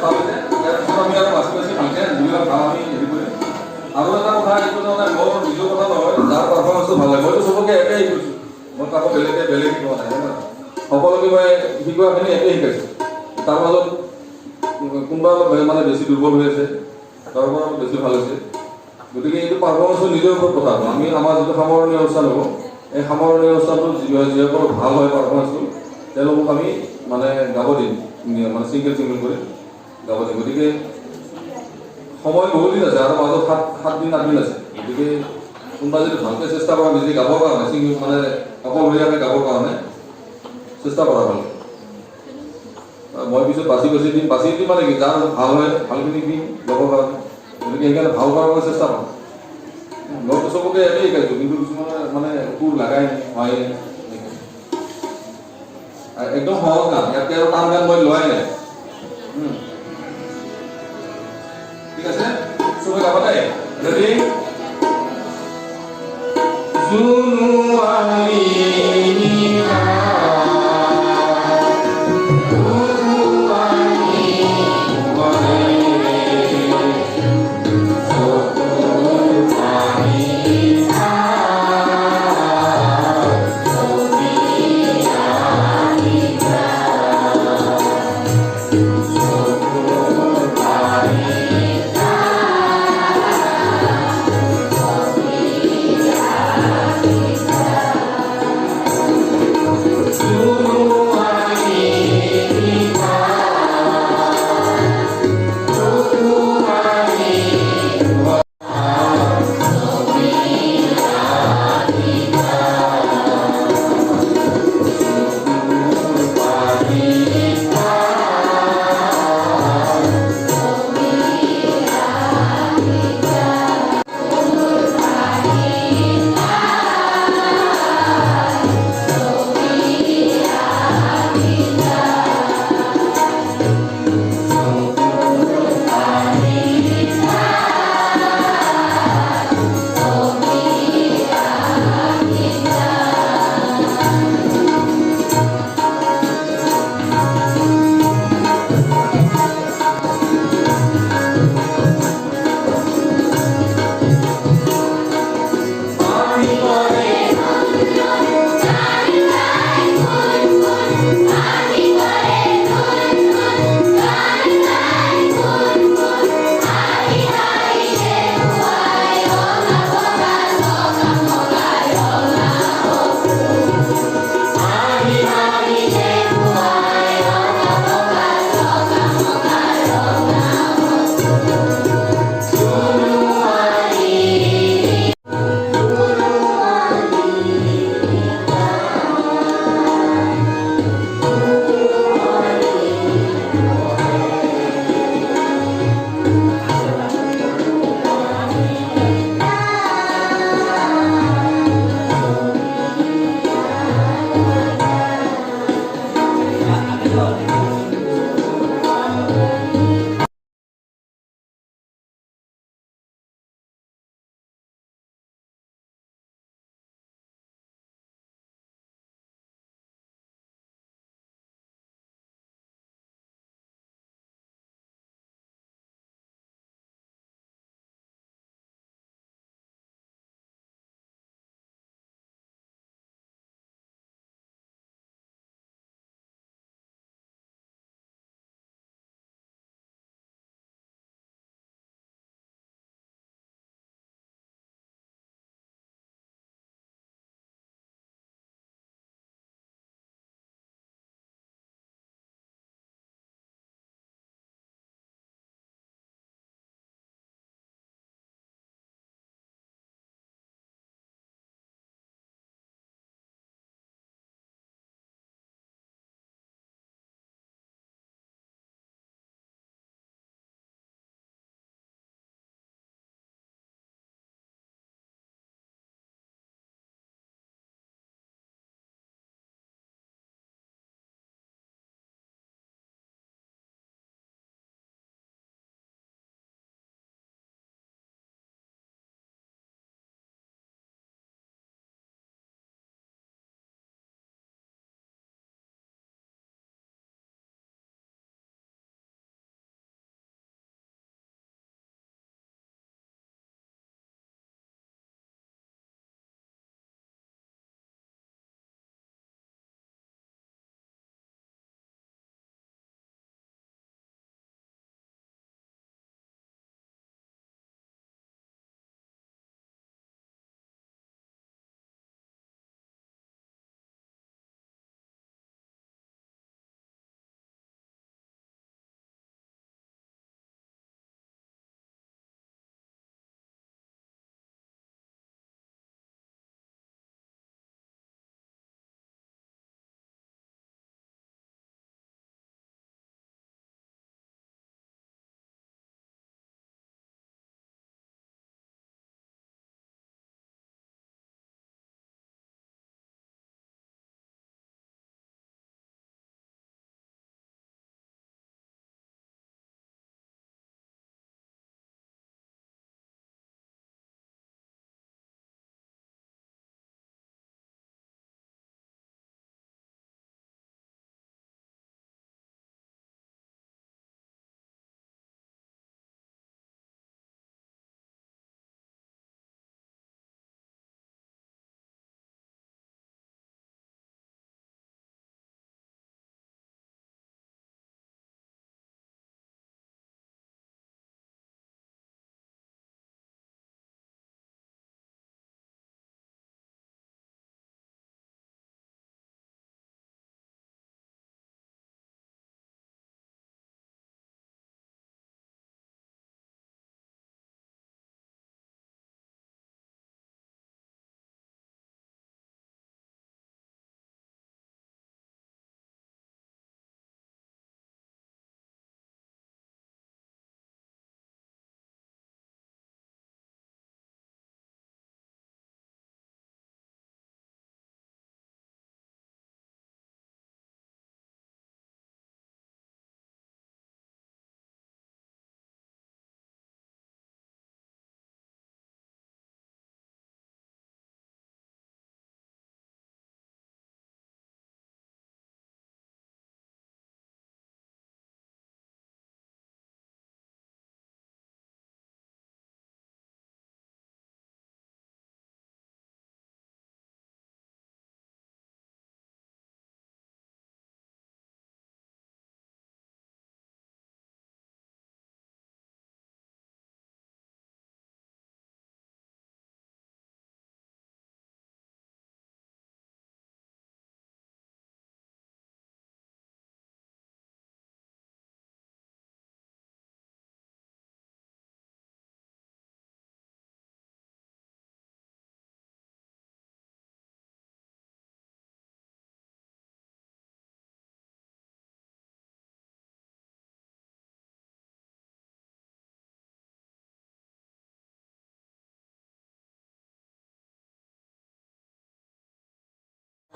ভাল হৈছে ইয়াৰ পিছত আমি আৰু বাছি বাছি ভালকৈ যিবিলাক কাম আমি হেৰি কৰিম আৰু এটা কথা এইটো মানে মোৰ নিজৰ কথা নহয় যাৰ পাৰফৰ্মেঞ্চটো ভাল লাগে মইতো চবকে একেই শিকিছোঁ মই কাকো বেলেগ শিকোৱা নাই সকলোকে মই শিকোৱাখিনি একেই শিকাইছোঁ তাৰ মাজত কোনোবা মানে বেছি দুৰ্বল হৈ আছে তাৰ পৰা বেছি ভাল হৈছে গতিকে এইটো পাৰফৰ্মেঞ্চৰ নিজৰ ওপৰত কথা হ'ব আমি আমাৰ যিটো সামৰণি অনুষ্ঠান হ'ব এই সামৰণি অনুষ্ঠানটো যিসকল ভাল হয় পাৰফৰ্মেঞ্চটো তেওঁলোকক আমি মানে গাব দিম মানে ছিংগল কৰি গাব দিম গতিকে সময় বহুত দিন আছে আৰু মাজত সাত দিন 8 দিন আছে গতিকে কোনোবা যদি ভালকৈ চেষ্টা কৰা নিজে গাবৰ কাৰণে ছিংগল মানে অকলশৰীয়াকৈ গাবৰ কাৰণে চেষ্টা কৰা ভাল মই পিছত বাছি দিম মানে কি যাৰ ভাল হয় ভালখিনি দিম গাবৰ কাৰণে গতিকে সেইকাৰণে ভাল কৰাৰ কাৰণে চেষ্টা কৰিম মইতো চবকে একেই শিকাইছোঁ কিন্তু কিছুমানে মানে সুৰ লাগাই নাই একদম সহজ গান ইয়াতকে আৰু টান গান মই লোৱাই নাই ঠিক আছে চবে গাব দেই ৰেডি জুনু আলি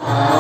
Nah,